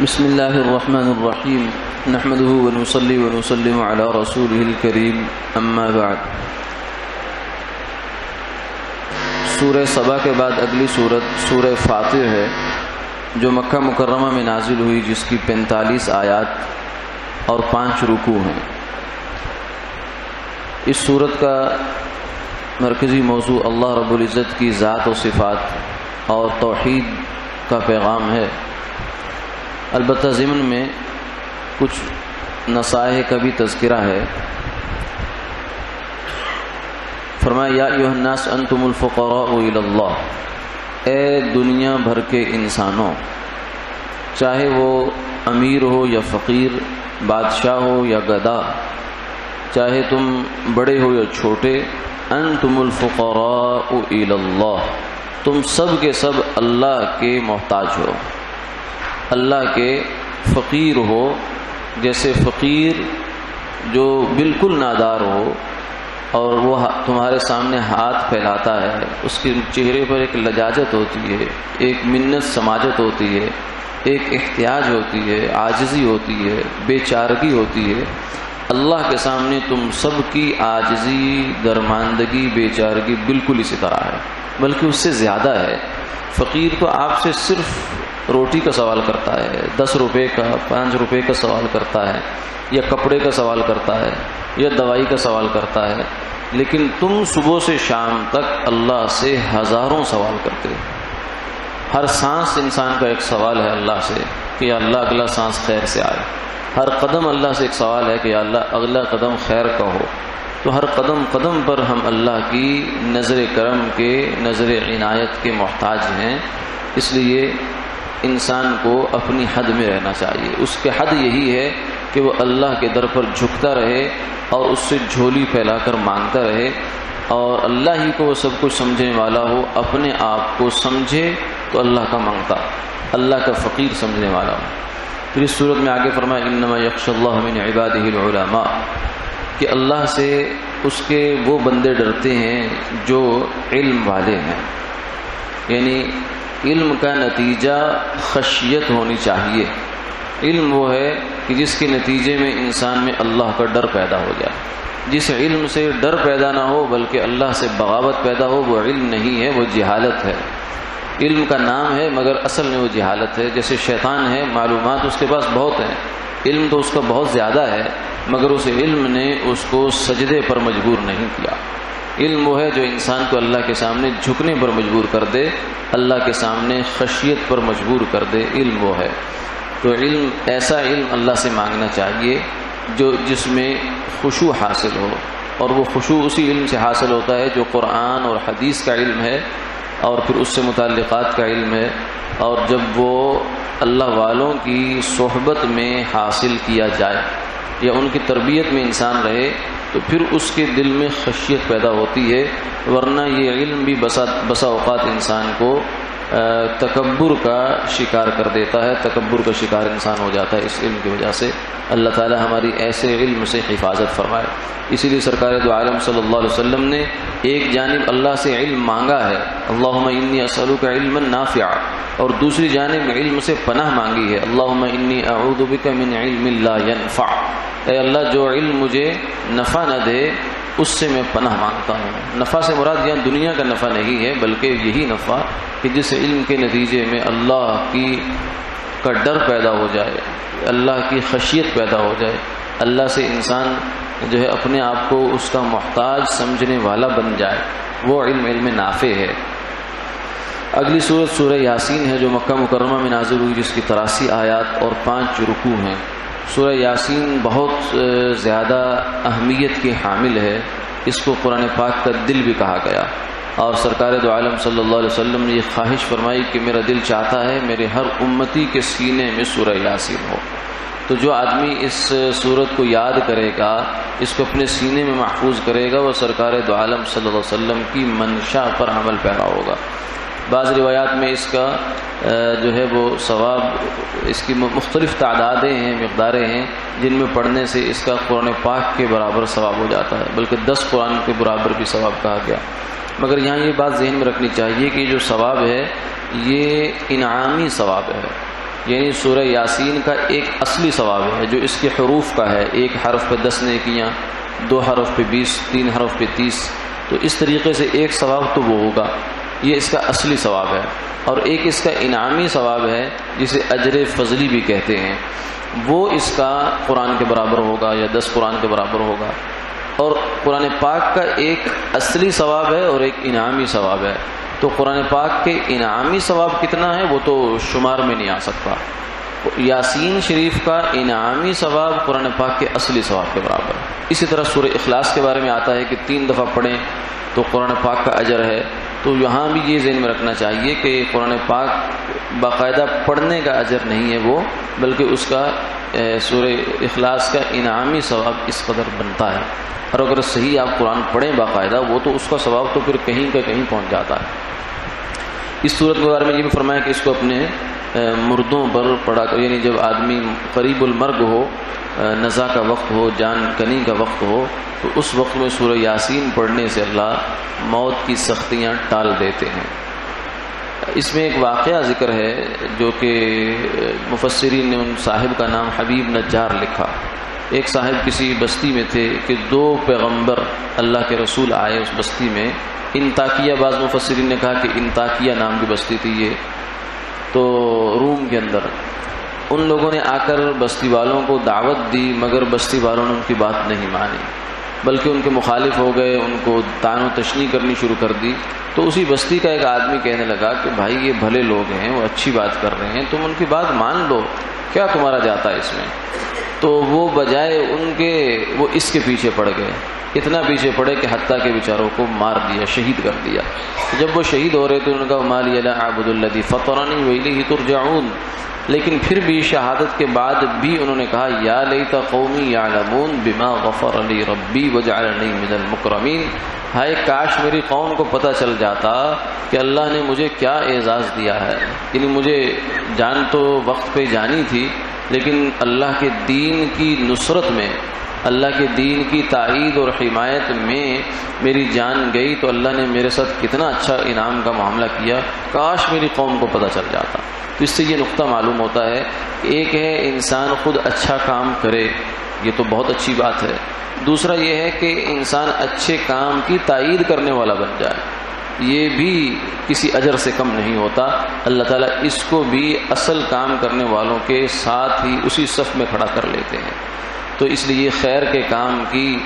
بسم اللہ الرحمن الرحیم نحمده ونصلی ونسلم علی رسوله الکریم اما بعد۔ سورہ سبا کے بعد اگلی سورت سورہ فاطر ہے جو مکہ مکرمہ میں نازل ہوئی، جس کی 45 آیات اور 5 رکوع ہیں۔ اس سورت کا مرکزی موضوع اللہ رب العزت کی ذات و صفات اور توحید کا پیغام ہے۔ البتہ ضمن میں کچھ نصائح کا بھی تذکرہ ہے۔ فرمایا یا ایھا الناس انتم الفقراء الی اللہ، اے دنیا بھر کے انسانوں، چاہے وہ امیر ہو یا فقیر، بادشاہ ہو یا گدا، چاہے تم بڑے ہو یا چھوٹے، انتم الفقراء الی اللہ، تم سب کے سب اللہ کے محتاج ہو، اللہ کے فقیر ہو۔ جیسے فقیر جو بالکل نادار ہو اور وہ تمہارے سامنے ہاتھ پھیلاتا ہے، اس کے چہرے پر ایک لجاجت ہوتی ہے، ایک منت سماجت ہوتی ہے، ایک احتیاج ہوتی ہے، عاجزی ہوتی ہے، بے چارگی ہوتی ہے۔ اللہ کے سامنے تم سب کی عاجزی، درماندگی، بے چارگی بالکل اسی طرح ہے، بلکہ اس سے زیادہ ہے۔ فقیر تو آپ سے صرف روٹی کا سوال کرتا ہے، 10 روپے کا، 5 روپے کا سوال کرتا ہے، یا کپڑے کا سوال کرتا ہے، یا دوائی کا سوال کرتا ہے، لیکن تم صبح سے شام تک اللہ سے ہزاروں سوال کرتے ہو۔ ہر سانس انسان کا ایک سوال ہے اللہ سے کہ یا اللہ اگلا سانس خیر سے آئے۔ ہر قدم اللہ سے ایک سوال ہے کہ یا اللہ اگلا قدم خیر کا ہو۔ تو ہر قدم قدم پر ہم اللہ کی نظر کرم کے، نظر عنایت کے محتاج ہیں۔ اس لیے انسان کو اپنی حد میں رہنا چاہیے۔ اس کے حد یہی ہے کہ وہ اللہ کے در پر جھکتا رہے اور اس سے جھولی پھیلا کر مانگتا رہے، اور اللہ ہی کو وہ سب کچھ سمجھنے والا ہو۔ اپنے آپ کو سمجھے تو اللہ کا مانگتا، اللہ کا فقیر سمجھنے والا ہو۔ پھر اس صورت میں آگے فرمایا انما یخشی اللہ من عبادہ العلماء، کہ اللہ سے اس کے وہ بندے ڈرتے ہیں جو علم والے ہیں۔ یعنی علم کا نتیجہ خشیت ہونی چاہیے۔ علم وہ ہے کہ جس کے نتیجے میں انسان میں اللہ کا ڈر پیدا ہو جائے۔ جس علم سے ڈر پیدا نہ ہو بلکہ اللہ سے بغاوت پیدا ہو، وہ علم نہیں ہے، وہ جہالت ہے۔ علم کا نام ہے مگر اصل میں وہ جہالت ہے۔ جیسے شیطان ہے، معلومات اس کے پاس بہت ہیں، علم تو اس کا بہت زیادہ ہے، مگر اس علم نے اس کو سجدے پر مجبور نہیں کیا۔ علم وہ ہے جو انسان کو اللہ کے سامنے جھکنے پر مجبور کر دے، اللہ کے سامنے خشیت پر مجبور کر دے، علم وہ ہے۔ تو علم، ایسا علم اللہ سے مانگنا چاہیے جس میں خشوع حاصل ہو، اور وہ خشوع اسی علم سے حاصل ہوتا ہے جو قرآن اور حدیث کا علم ہے، اور پھر اس سے متعلقات کا علم ہے، اور جب وہ اللہ والوں کی صحبت میں حاصل کیا جائے یا ان کی تربیت میں انسان رہے تو پھر اس کے دل میں خشیت پیدا ہوتی ہے۔ ورنہ یہ علم بھی بسا اوقات انسان کو تکبر کا شکار کر دیتا ہے، تکبر کا شکار انسان ہو جاتا ہے اس علم کی وجہ سے۔ اللہ تعالی ہماری ایسے علم سے حفاظت فرمائے۔ اسی لیے سرکار دو عالم صلی اللہ علیہ وسلم نے ایک جانب اللہ سے علم مانگا ہے، اللہم انی اسألک علما نافعا، اور دوسری جانب علم سے پناہ مانگی ہے، اللہم انی اعوذ بک من علم لا ينفع، اے اللہ جو علم مجھے نفع نہ دے اس سے میں پناہ مانگتا ہوں۔ نفع سے مراد یہاں دنیا کا نفع نہیں ہے، بلکہ یہی نفع کہ جس علم کے نتیجے میں اللہ کا ڈر پیدا ہو جائے، اللہ کی خشیت پیدا ہو جائے، اللہ سے انسان جو ہے اپنے آپ کو اس کا محتاج سمجھنے والا بن جائے، وہ علم نافع ہے۔ اگلی سورت سورہ یاسین ہے جو مکہ مکرمہ میں نازل ہوئی، جس کی 83 آیات اور 5 رکوع ہیں۔ سورہ یاسین بہت زیادہ اہمیت کی حامل ہے، اس کو قرآن پاک کا دل بھی کہا گیا، اور سرکار دو عالم صلی اللہ علیہ وسلم نے یہ خواہش فرمائی کہ میرا دل چاہتا ہے میرے ہر امتی کے سینے میں سورہ یاسین ہو۔ تو جو آدمی اس سورت کو یاد کرے گا، اس کو اپنے سینے میں محفوظ کرے گا، وہ سرکار دو عالم صلی اللہ علیہ وسلم کی منشا پر عمل پیرا ہوگا۔ بعض روایات میں اس کا جو ہے وہ ثواب، اس کی مختلف تعدادیں ہیں، مقداریں ہیں، جن میں پڑھنے سے اس کا قرآن پاک کے برابر ثواب ہو جاتا ہے، بلکہ 10 قرآن کے برابر بھی ثواب کہا گیا۔ مگر یہاں یہ بات ذہن میں رکھنی چاہیے کہ جو ثواب ہے یہ انعامی ثواب ہے، یعنی سورہ یاسین کا ایک اصلی ثواب ہے جو اس کے حروف کا ہے، ایک حرف پہ 10 نیکیاں، 2 حرف پہ 20، 3 حرف پہ 30، تو اس طریقے سے ایک ثواب تو وہ ہوگا، یہ اس کا اصلی ثواب ہے۔ اور ایک اس کا انعامی ثواب ہے جسے اجر فضلی بھی کہتے ہیں، وہ اس کا قرآن کے برابر ہوگا یا 10 قرآن کے برابر ہوگا۔ اور قرآن پاک کا ایک اصلی ثواب ہے اور ایک انعامی ثواب ہے، تو قرآن پاک کے انعامی ثواب کتنا ہے وہ تو شمار میں نہیں آ سکتا۔ یاسین شریف کا انعامی ثواب قرآن پاک کے اصلی ثواب کے برابر ہے۔ اسی طرح سورہ اخلاص کے بارے میں آتا ہے کہ 3 دفعہ پڑھیں تو قرآن پاک کا اجر ہے، تو یہاں بھی یہ ذہن میں رکھنا چاہیے کہ قرآن پاک باقاعدہ پڑھنے کا اجر نہیں ہے وہ، بلکہ اس کا سورہ اخلاص کا انعامی ثواب اس قدر بنتا ہے، اور اگر صحیح آپ قرآن پڑھیں باقاعدہ وہ تو اس کا ثواب تو پھر کہیں کا کہیں پہنچ جاتا ہے۔ اس صورت کے بارے میں یہ بھی فرمایا کہ اس کو اپنے مردوں پر پڑھا کر، یعنی جب آدمی قریب المرگ ہو، نزا کا وقت ہو، جان کنی کا وقت ہو، تو اس وقت میں سورہ یاسین پڑھنے سے اللہ موت کی سختیاں ٹال دیتے ہیں۔ اس میں ایک واقعہ ذکر ہے جو کہ مفسرین نے ان صاحب کا نام حبیب نجار لکھا۔ ایک صاحب کسی بستی میں تھے کہ 2 پیغمبر اللہ کے رسول آئے اس بستی میں، انطاکیہ، بعض مفسرین نے کہا کہ انطاکیہ نام کی بستی تھی یہ، تو روم کے اندر۔ ان لوگوں نے آ کر بستی والوں کو دعوت دی، مگر بستی والوں نے ان کی بات نہیں مانی، بلکہ ان کے مخالف ہو گئے، ان کو طعن و تشنیع کرنی شروع کر دی۔ تو اسی بستی کا ایک آدمی کہنے لگا کہ بھائی یہ بھلے لوگ ہیں، وہ اچھی بات کر رہے ہیں، تم ان کی بات مان لو، کیا تمہارا جاتا ہے اس میں؟ تو وہ بجائے ان کے وہ اس کے پیچھے پڑ گئے، اتنا پیچھے پڑے کہ حتیٰ کہ بیچاروں کو مار دیا، شہید کر دیا۔ جب وہ شہید ہو رہے تھے انہوں نے کہا ما لی لا اعبد الذی فطرنی والیہ ترجعون، لیکن پھر بھی شہادت کے بعد بھی انہوں نے کہا یا لیت قومی یعلمون بما غفر لی ربی وجعلنی من المکرمین، ہائے کاش میری قوم کو پتہ چل جاتا کہ اللہ نے مجھے کیا اعزاز دیا ہے۔ یعنی مجھے جان تو وقت پہ جانی تھی، لیکن اللہ کے دین کی نصرت میں، اللہ کے دین کی تائید اور حمایت میں میری جان گئی، تو اللہ نے میرے ساتھ کتنا اچھا انعام کا معاملہ کیا، کاش میری قوم کو پتہ چل جاتا۔ تو اس سے یہ نقطہ معلوم ہوتا ہے کہ ایک ہے انسان خود اچھا کام کرے، یہ تو بہت اچھی بات ہے، دوسرا یہ ہے کہ انسان اچھے کام کی تائید کرنے والا بن جائے، یہ بھی کسی اجر سے کم نہیں ہوتا۔ اللہ تعالیٰ اس کو بھی اصل کام کرنے والوں کے ساتھ ہی اسی صف میں کھڑا کر لیتے ہیں۔ تو اس لیے خیر کے کام کی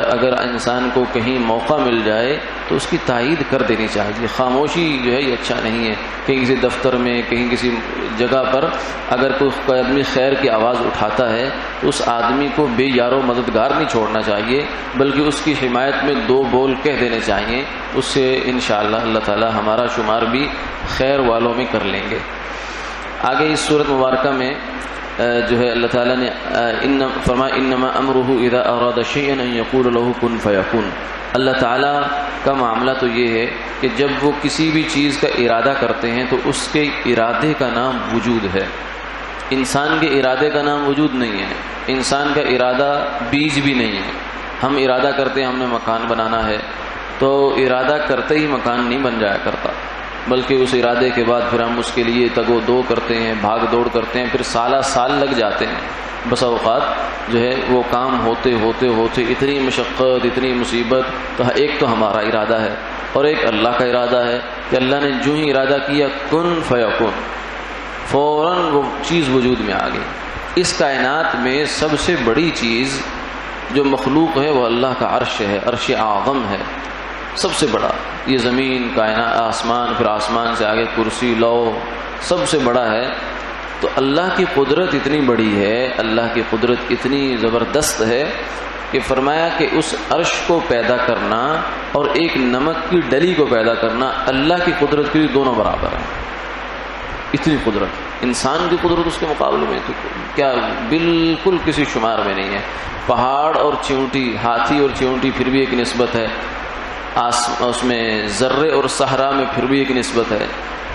اگر انسان کو کہیں موقع مل جائے تو اس کی تائید کر دینی چاہیے۔ خاموشی جو ہے یہ اچھا نہیں ہے، کہیں کسی دفتر میں، کہیں کسی جگہ پر اگر کوئی آدمی خیر کی آواز اٹھاتا ہے تو اس آدمی کو بے یار و مددگار نہیں چھوڑنا چاہیے، بلکہ اس کی حمایت میں 2 بول کہہ دینے چاہیے، اس سے انشاءاللہ اللہ تعالی ہمارا شمار بھی خیر والوں میں کر لیں گے۔ آگے اس سورت مبارکہ میں جو ہے اللہ تعالیٰ نے فرمایا انما امرہ اذا اراد شیئا ان یقول له کن فیکون۔ اللہ تعالیٰ کا معاملہ تو یہ ہے کہ جب وہ کسی بھی چیز کا ارادہ کرتے ہیں تو اس کے ارادے کا نام وجود ہے، انسان کے ارادے کا نام وجود نہیں ہے، انسان کا ارادہ بیج بھی نہیں ہے۔ ہم ارادہ کرتے ہیں ہم نے مکان بنانا ہے، تو ارادہ کرتے ہی مکان نہیں بن جایا کرتا، بلکہ اس ارادے کے بعد پھر ہم اس کے لیے تگ و دو کرتے ہیں، بھاگ دوڑ کرتے ہیں، پھر سالہ سال لگ جاتے ہیں۔ بس اوقات جو ہے وہ کام ہوتے ہوتے ہوتے اتنی مشقت، اتنی مصیبت، تو ایک تو ہمارا ارادہ ہے اور ایک اللہ کا ارادہ ہے کہ اللہ نے جو ہی ارادہ کیا کن فیکون، فوراً وہ چیز وجود میں آ گئی۔ اس کائنات میں سب سے بڑی چیز جو مخلوق ہے وہ اللہ کا عرش ہے، عرش اعظم ہے، سب سے بڑا۔ یہ زمین، کائنات، آسمان، پھر آسمان سے آگے کرسی، لوح، سب سے بڑا ہے۔ تو اللہ کی قدرت اتنی بڑی ہے، اللہ کی قدرت اتنی زبردست ہے کہ فرمایا کہ اس عرش کو پیدا کرنا اور ایک نمک کی ڈلی کو پیدا کرنا اللہ کی قدرت کے لیے دونوں برابر ہیں۔ اتنی قدرت، انسان کی قدرت اس کے مقابلے میں کیا بالکل کسی شمار میں نہیں ہے۔ پہاڑ اور چیونٹی، ہاتھی اور چیونٹی پھر بھی ایک نسبت ہے، اس میں ذرے اور صحرا میں پھر بھی ایک نسبت ہے،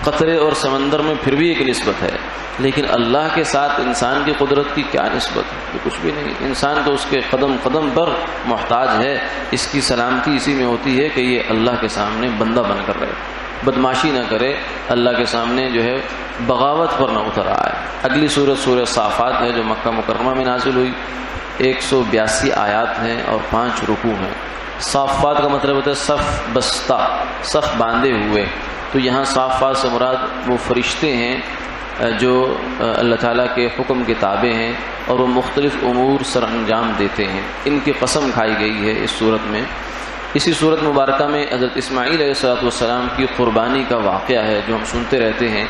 قطرے اور سمندر میں پھر بھی ایک نسبت ہے، لیکن اللہ کے ساتھ انسان کی قدرت کی کیا نسبت ہے؟ کچھ بھی نہیں۔ انسان تو اس کے قدم قدم پر محتاج ہے، اس کی سلامتی اسی میں ہوتی ہے کہ یہ اللہ کے سامنے بندہ بن کر رہے۔ بدماشی نہ کرے، اللہ کے سامنے جو ہے بغاوت پر نہ اتر آئے۔ اگلی سورت سورہ صافات ہے جو مکہ مکرمہ میں نازل ہوئی، 182 آیات ہیں اور 5 رکوع ہیں۔ صافات کا مطلب ہوتا ہے صف بستہ، صف باندھے ہوئے، تو یہاں صافات سے مراد وہ فرشتے ہیں جو اللہ تعالیٰ کے حکم کے تابع ہیں اور وہ مختلف امور سر انجام دیتے ہیں، ان کی قسم کھائی گئی ہے اس صورت میں۔ اسی صورت مبارکہ میں حضرت اسماعیل علیہ السلام کی قربانی کا واقعہ ہے جو ہم سنتے رہتے ہیں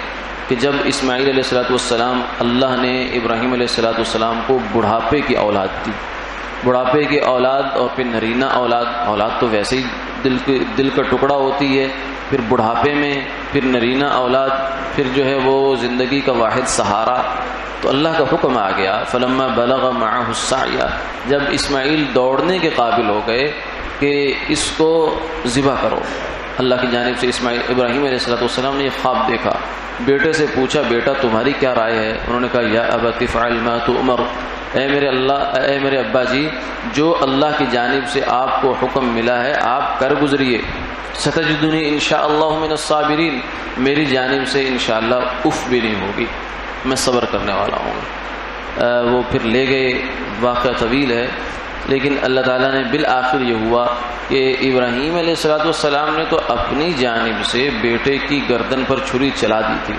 کہ جب اسماعیل علیہ السلام اللہ نے ابراہیم علیہ السلام کو بڑھاپے کی اولاد دی، بڑھاپے کی اولاد اور پھر نرینہ اولاد تو ویسے ہی دل کا ٹکڑا ہوتی ہے، پھر بڑھاپے میں پھر نرینہ اولاد، پھر جو ہے وہ زندگی کا واحد سہارا، تو اللہ کا حکم آ گیا فلما بلغ معه السعی، جب اسماعیل دوڑنے کے قابل ہو گئے کہ اس کو ذبح کرو، اللہ کی جانب سے ابراہیم علیہ السلام نے یہ خواب دیکھا، بیٹے سے پوچھا بیٹا تمہاری کیا رائے ہے؟ انہوں نے کہا یا ابت افعل ما تؤمر، اے میرے ابا جی جو اللہ کی جانب سے آپ کو حکم ملا ہے آپ کر گزریے، ستجدنی انشاءاللہ من الصابرین، میری جانب سے انشاءاللہ اف بھی نہیں ہوگی، میں صبر کرنے والا ہوں۔ وہ پھر لے گئے، واقعہ طویل ہے، لیکن اللہ تعالیٰ نے بالآخر یہ ہوا کہ ابراہیم علیہ السلام نے تو اپنی جانب سے بیٹے کی گردن پر چھری چلا دی تھی،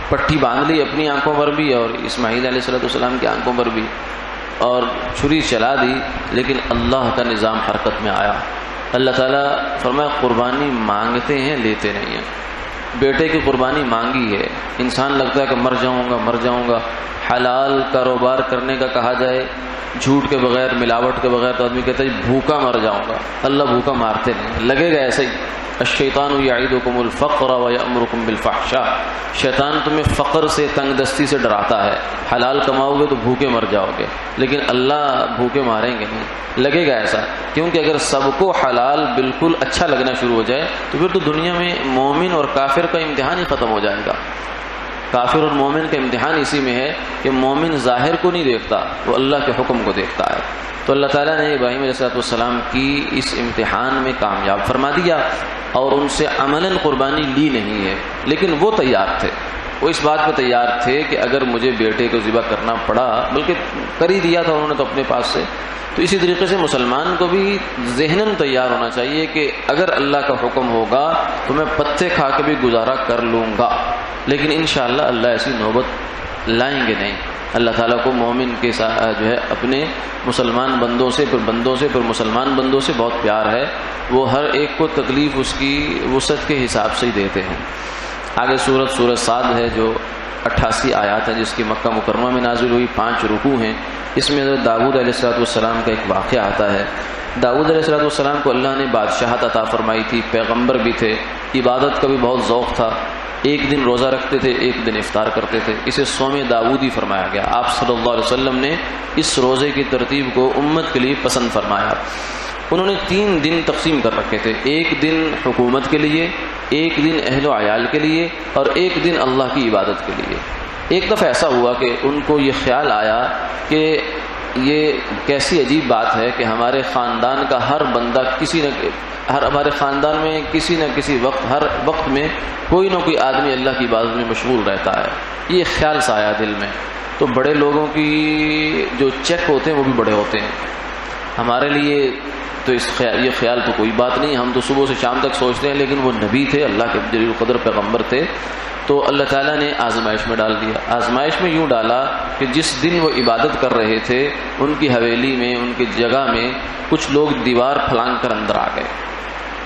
پٹھی باندھ لی اپنی آنکھوں پر بھی اور اسماعیل علیہ السلام کی آنکھوں پر بھی، اور چھری چلا دی، لیکن اللہ کا نظام حرکت میں آیا۔ اللہ تعالیٰ فرمایا قربانی مانگتے ہیں لیتے نہیں ہیں، بیٹے کی قربانی مانگی ہے، انسان لگتا ہے کہ مر جاؤں گا، حلال کاروبار کرنے کا کہا جائے جھوٹ کے بغیر ملاوٹ کے بغیر تو آدمی کہتا ہے بھوکا مر جاؤں گا، اللہ بھوکا مارتے نہیں، لگے گا ایسے ہی۔ الشیطان یعیدکم الفقر ویأمرکم بالفحشاء، شیطان تمہیں فقر سے تنگ دستی سے ڈراتا ہے، حلال کماؤ گے تو بھوکے مر جاؤ گے، لیکن اللہ بھوکے ماریں گے نہیں، لگے گا ایسا، کیونکہ اگر سب کو حلال بالکل اچھا لگنا شروع ہو جائے تو پھر تو دنیا میں مومن اور کافر کا امتحان ہی ختم ہو جائے گا۔ کافر اور مومن کا امتحان اسی میں ہے کہ مومن ظاہر کو نہیں دیکھتا، وہ اللہ کے حکم کو دیکھتا ہے۔ تو اللہ تعالیٰ نے ابراہیم علیہ السلام کی اس امتحان میں کامیاب فرما دیا اور ان سے عملاً قربانی لی نہیں ہے، لیکن وہ تیار تھے، وہ اس بات پہ تیار تھے کہ اگر مجھے بیٹے کو ذبح کرنا پڑا، بلکہ کر ہی دیا تھا انہوں نے تو اپنے پاس سے۔ تو اسی طریقے سے مسلمان کو بھی ذہناً تیار ہونا چاہیے کہ اگر اللہ کا حکم ہوگا تو میں پتے کھا کے بھی گزارا کر لوں گا، لیکن انشاءاللہ اللہ ایسی نوبت لائیں گے نہیں۔ اللہ تعالیٰ کو مومن کے ساتھ جو ہے اپنے مسلمان بندوں سے پھر مسلمان بندوں سے بہت پیار ہے، وہ ہر ایک کو تکلیف اس کی وسعت کے حساب سے ہی دیتے ہیں۔ آگے سورہ صاد ہے جو 88 آیات ہیں، جس کی مکہ مکرمہ میں نازل ہوئی، 5 رکوع ہیں۔ اس میں حضرت داؤد علیہ السلام کا ایک واقعہ آتا ہے۔ داؤد علیہ السلام کو اللہ نے بادشاہت عطا فرمائی تھی، پیغمبر بھی تھے، عبادت کا بھی بہت ذوق تھا، ایک دن روزہ رکھتے تھے، ایک دن افطار کرتے تھے، اسے صوم داؤدی فرمایا گیا۔ آپ صلی اللہ علیہ وسلم نے اس روزے کی ترتیب کو امت کے لیے پسند فرمایا۔ انہوں نے 3 دن تقسیم کر رکھے تھے، ایک دن حکومت کے لیے، ایک دن اہل و عیال کے لیے، اور ایک دن اللہ کی عبادت کے لیے۔ ایک دفعہ ایسا ہوا کہ ان کو یہ خیال آیا کہ یہ کیسی عجیب بات ہے کہ ہمارے خاندان کا ہر بندہ ہمارے خاندان میں کسی نہ کسی وقت، ہر وقت میں کوئی نہ کوئی آدمی اللہ کی عبادت میں مشغول رہتا ہے۔ یہ خیال سا آیا دل میں، تو بڑے لوگوں کی جو چیک ہوتے ہیں وہ بھی بڑے ہوتے ہیں، ہمارے لیے تو یہ خیال تو کوئی بات نہیں، ہم تو صبح سے شام تک سوچتے ہیں، لیکن وہ نبی تھے، اللہ کے جلیل القدر پیغمبر تھے، تو اللہ تعالیٰ نے آزمائش میں ڈال دیا۔ آزمائش میں یوں ڈالا کہ جس دن وہ عبادت کر رہے تھے، ان کی حویلی میں، ان کی جگہ میں کچھ لوگ دیوار پھلانگ کر اندر آ گئے۔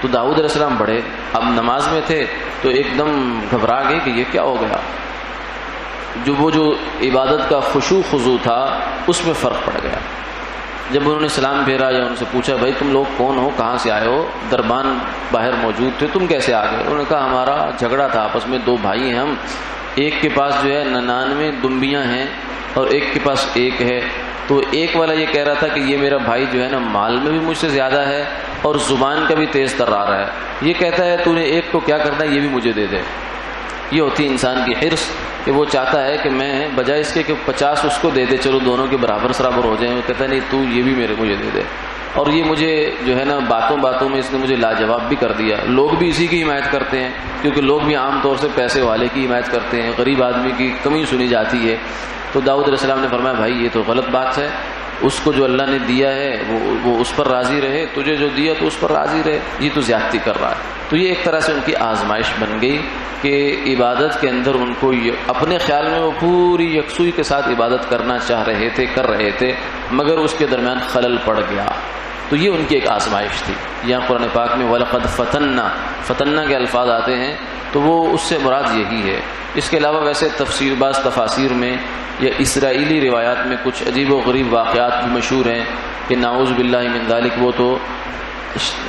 تو داؤد علیہ السلام بڑے، اب نماز میں تھے تو ایک دم گھبرا گئے کہ یہ کیا ہو گیا، جو عبادت کا خشوع خضوع تھا اس میں فرق پڑ گیا۔ جب انہوں نے سلام پھیرا یا ان سے پوچھا بھائی تم لوگ کون ہو، کہاں سے آئے ہو، دربان باہر موجود تھے، تم کیسے آ گئے؟ انہوں نے کہا ہمارا جھگڑا تھا آپس میں، 2 بھائی ہیں ہم، ایک کے پاس جو ہے 99 دمبیاں ہیں اور ایک کے پاس ایک ہے، تو ایک والا یہ کہہ رہا تھا کہ یہ میرا بھائی جو ہے نا مال میں بھی مجھ سے زیادہ ہے اور زبان کا بھی تیز ترار ہے، یہ کہتا ہے تو نے ایک کو کیا کرنا ہے یہ بھی مجھے دے دے۔ یہ ہوتی انسان کی حرص کہ وہ چاہتا ہے کہ میں بجائے اس کے کہ 50 اس کو دے دے، چلو دونوں کے برابر سرابر ہو جائیں، وہ کہتا ہے نہیں تو یہ بھی میرے کو یہ دے دے. اور یہ مجھے جو ہے نا باتوں باتوں میں اس نے مجھے لاجواب بھی کر دیا. لوگ بھی اسی کی حمایت کرتے ہیں، کیونکہ لوگ بھی عام طور سے پیسے والے کی حمایت کرتے ہیں، غریب آدمی کی کمی سنی جاتی ہے. تو داؤد علیہ السلام نے فرمایا بھائی یہ تو غلط بات ہے، اس کو جو اللہ نے دیا ہے وہ اس پر راضی رہے، تجھے جو دیا تو اس پر راضی رہے، یہ تو زیادتی کر رہا ہے. تو یہ ایک طرح سے ان کی آزمائش بن گئی کہ عبادت کے اندر ان کو اپنے خیال میں وہ پوری یکسوئی کے ساتھ عبادت کرنا چاہ رہے تھے، کر رہے تھے، مگر اس کے درمیان خلل پڑ گیا. تو یہ ان کی ایک آزمائش تھی. یہاں قرآن پاک میں وَلَقَدْ فتنہ کے الفاظ آتے ہیں تو وہ اس سے مراد یہی ہے. اس کے علاوہ ویسے بعض تفاسیر میں یا اسرائیلی روایات میں کچھ عجیب و غریب واقعات بھی مشہور ہیں کہ نعوذ باللہ من ذالک وہ تو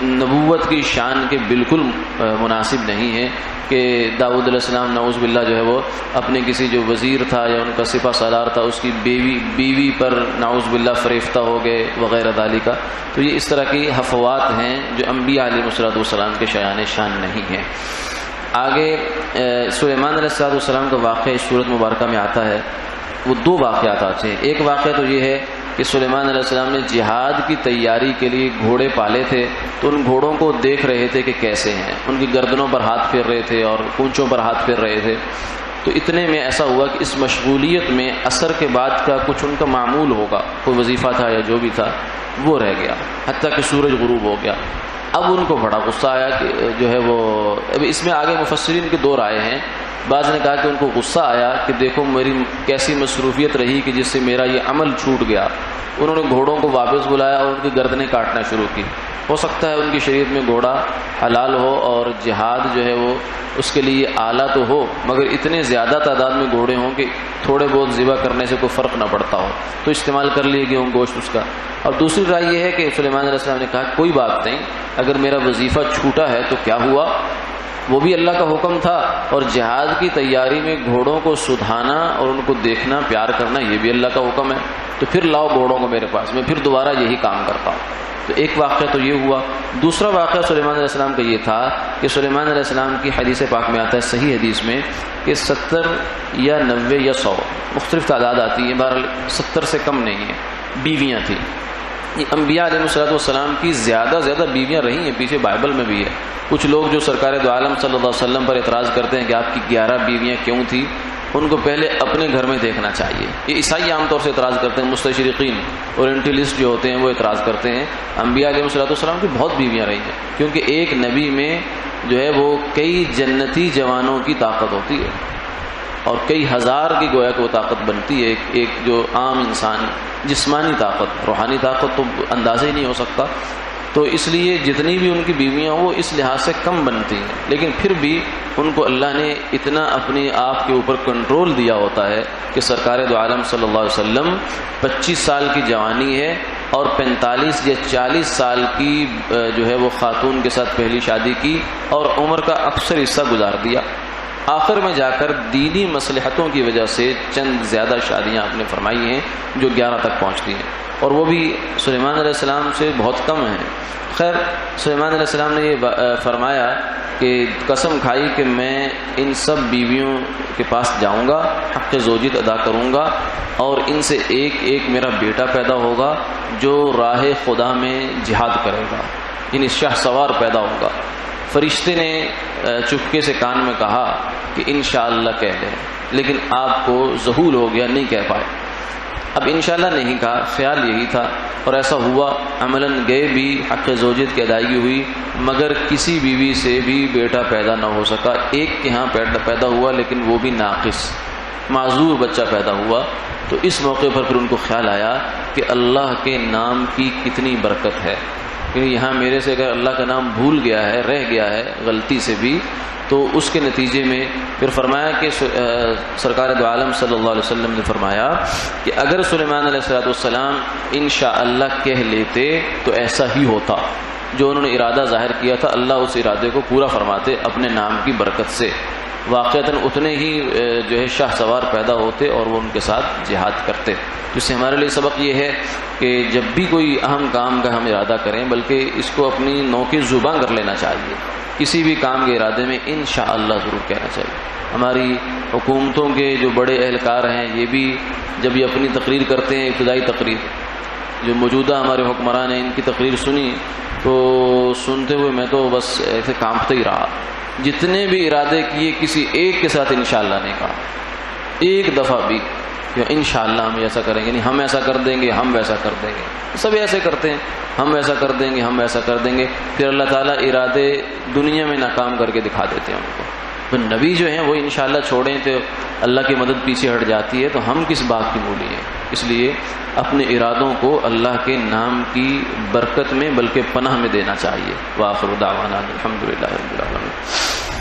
نبوت کی شان کے بالکل مناسب نہیں ہے کہ داؤد علیہ السلام نعوذ باللہ جو ہے وہ اپنے کسی جو وزیر تھا یا ان کا سپہ سالار تھا اس کی بیوی پر نعوذ باللہ فریفتہ ہو گئے وغیرہ ذالک. تو یہ اس طرح کی حفوات ہیں جو انبیاء علیہ الصلوۃ والسلام کے شان نہیں ہیں. آگے سلیمان علیہ السلام کا واقعہ اس سورت مبارکہ میں آتا ہے. وہ دو واقعات آتے ہیں. ایک واقعہ تو یہ ہے کہ سلیمان علیہ السلام نے جہاد کی تیاری کے لیے گھوڑے پالے تھے، تو ان گھوڑوں کو دیکھ رہے تھے کہ کیسے ہیں، ان کی گردنوں پر ہاتھ پھیر رہے تھے اور کونچوں پر ہاتھ پھیر رہے تھے. تو اتنے میں ایسا ہوا کہ اس مشغولیت میں عصر کے بعد کا کچھ ان کا معمول ہوگا، کوئی وظیفہ تھا یا جو بھی تھا وہ رہ گیا، حتیٰ کہ سورج غروب ہو گیا. اب ان کو بڑا غصہ آیا کہ جو ہے وہ اب اس میں آگے مفسرین کے دو رائے ہیں. بعض نے کہا کہ ان کو غصہ آیا کہ دیکھو میری کیسی مصروفیت رہی کہ جس سے میرا یہ عمل چھوٹ گیا. انہوں نے گھوڑوں کو واپس بلایا اور ان کی گردنیں کاٹنا شروع کی. ہو سکتا ہے ان کی شریعت میں گھوڑا حلال ہو اور جہاد جو ہے وہ اس کے لیے آلہ تو ہو، مگر اتنے زیادہ تعداد میں گھوڑے ہوں کہ تھوڑے بہت ذبح کرنے سے کوئی فرق نہ پڑتا ہو، تو استعمال کر لیے گئے ہوں گوشت اس کا. اور دوسری رائے یہ ہے کہ سلیمان علیہ السلام نے کہا کوئی بات نہیں، اگر میرا وظیفہ چھوٹا ہے تو کیا ہوا، وہ بھی اللہ کا حکم تھا، اور جہاد کی تیاری میں گھوڑوں کو سدھانا اور ان کو دیکھنا پیار کرنا یہ بھی اللہ کا حکم ہے، تو پھر لاؤ گھوڑوں کو میرے پاس، میں پھر دوبارہ یہی کام کرتا ہوں. تو ایک واقعہ تو یہ ہوا. دوسرا واقعہ سلیمان علیہ السلام کا یہ تھا کہ سلیمان علیہ السلام کی حدیث پاک میں آتا ہے، صحیح حدیث میں، کہ 70 یا 90 یا 100 مختلف تعداد آتی ہے، بہرحال 70 سے کم نہیں ہے، بیویاں تھیں. انبیاء علیہ السلام کی زیادہ بیویاں رہی ہیں، پیچھے بائبل میں بھی ہے. کچھ لوگ جو سرکار دو عالم صلی اللہ علیہ وسلم پر اعتراض کرتے ہیں کہ آپ کی 11 بیویاں کیوں تھیں، ان کو پہلے اپنے گھر میں دیکھنا چاہیے. یہ عیسائی عام طور سے اعتراض کرتے ہیں، مستشرقین اورینٹلسٹ جو ہوتے ہیں وہ اعتراض کرتے ہیں. انبیاء علیہ السلام کی بہت بیویاں رہی ہیں، کیونکہ ایک نبی میں جو ہے وہ کئی جنتی جوانوں کی طاقت ہوتی ہے اور کئی ہزار کی گویا کہ وہ طاقت بنتی ہے. ایک جو عام انسان جسمانی طاقت، روحانی طاقت تو اندازہ ہی نہیں ہو سکتا. تو اس لیے جتنی بھی ان کی بیویاں وہ اس لحاظ سے کم بنتی ہیں، لیکن پھر بھی ان کو اللہ نے اتنا اپنے آپ کے اوپر کنٹرول دیا ہوتا ہے کہ سرکار دو عالم صلی اللہ علیہ وسلم 25 سال کی جوانی ہے اور 45 یا 40 سال کی جو ہے وہ خاتون کے ساتھ پہلی شادی کی اور عمر کا اکثر حصہ گزار دیا. آخر میں جا کر دینی مصلحتوں کی وجہ سے چند زیادہ شادیاں آپ نے فرمائی ہیں جو 11 تک پہنچتی ہیں، اور وہ بھی سلیمان علیہ السلام سے بہت کم ہیں. خیر، سلیمان علیہ السلام نے یہ فرمایا کہ قسم کھائی کہ میں ان سب بیویوں کے پاس جاؤں گا، حق زوجیت ادا کروں گا، اور ان سے ایک ایک میرا بیٹا پیدا ہوگا جو راہ خدا میں جہاد کرے گا، یعنی شاہ سوار پیدا ہوگا. فرشتے نے چپکے سے کان میں کہا کہ انشاءاللہ کہہ دیں، لیکن آپ کو ذہول ہو گیا، نہیں کہہ پائے. اب انشاءاللہ نہیں کہا، خیال یہی تھا، اور ایسا ہوا. عملاً گئے بھی، حق زوجیت کی ادائیگی ہوئی، مگر کسی بیوی سے بھی بیٹا پیدا نہ ہو سکا. ایک کے ہاں پیدا ہوا، لیکن وہ بھی ناقص، معذور بچہ پیدا ہوا. تو اس موقع پر پھر ان کو خیال آیا کہ اللہ کے نام کی کتنی برکت ہے، کیونکہ یہاں میرے سے اگر اللہ کا نام بھول گیا ہے، رہ گیا ہے غلطی سے بھی، تو اس کے نتیجے میں پھر فرمایا کہ سرکار دو عالم صلی اللہ علیہ وسلم نے فرمایا کہ اگر سلیمان علیہ السلام انشاءاللہ کہہ لیتے تو ایسا ہی ہوتا. جو انہوں نے ارادہ ظاہر کیا تھا اللہ اس ارادے کو پورا فرماتے اپنے نام کی برکت سے. واقعتاً اتنے ہی جو ہے شاہ سوار پیدا ہوتے اور وہ ان کے ساتھ جہاد کرتے. تو اس سے ہمارے لیے سبق یہ ہے کہ جب بھی کوئی اہم کام کا ہم ارادہ کریں بلکہ اس کو اپنی نوک زباں کر لینا چاہیے. کسی بھی کام کے ارادے میں انشاءاللہ ضرور کہنا چاہیے. ہماری حکومتوں کے جو بڑے اہلکار ہیں یہ بھی جب یہ اپنی تقریر کرتے ہیں، ابتدائی تقریر، جو موجودہ ہمارے حکمران ہیں ان کی تقریر سنی تو سنتے ہوئے میں تو بس ایسے کانپتے ہی رہا. جتنے بھی ارادے کیے کسی ایک کے ساتھ انشاءاللہ نہیں کہا ایک دفعہ بھی کہ انشاءاللہ ہم ایسا کریں گے، نہیں ہم ایسا کر دیں گے، ہم ویسا کر دیں گے. سب ایسے کرتے ہیں، ہم ایسا کر دیں گے، ہم ایسا کر دیں گے. پھر اللہ تعالیٰ ارادے دنیا میں ناکام کر کے دکھا دیتے ہیں ان کو. تو نبی جو ہیں وہ انشاءاللہ چھوڑیں تو اللہ کی مدد پیچھے ہٹ جاتی ہے. تو ہم کس بات کی مولی ہیں؟ اس لیے اپنے ارادوں کو اللہ کے نام کی برکت میں بلکہ پناہ میں دینا چاہیے. وآخر دعوانا الحمدللہ رب العالمین.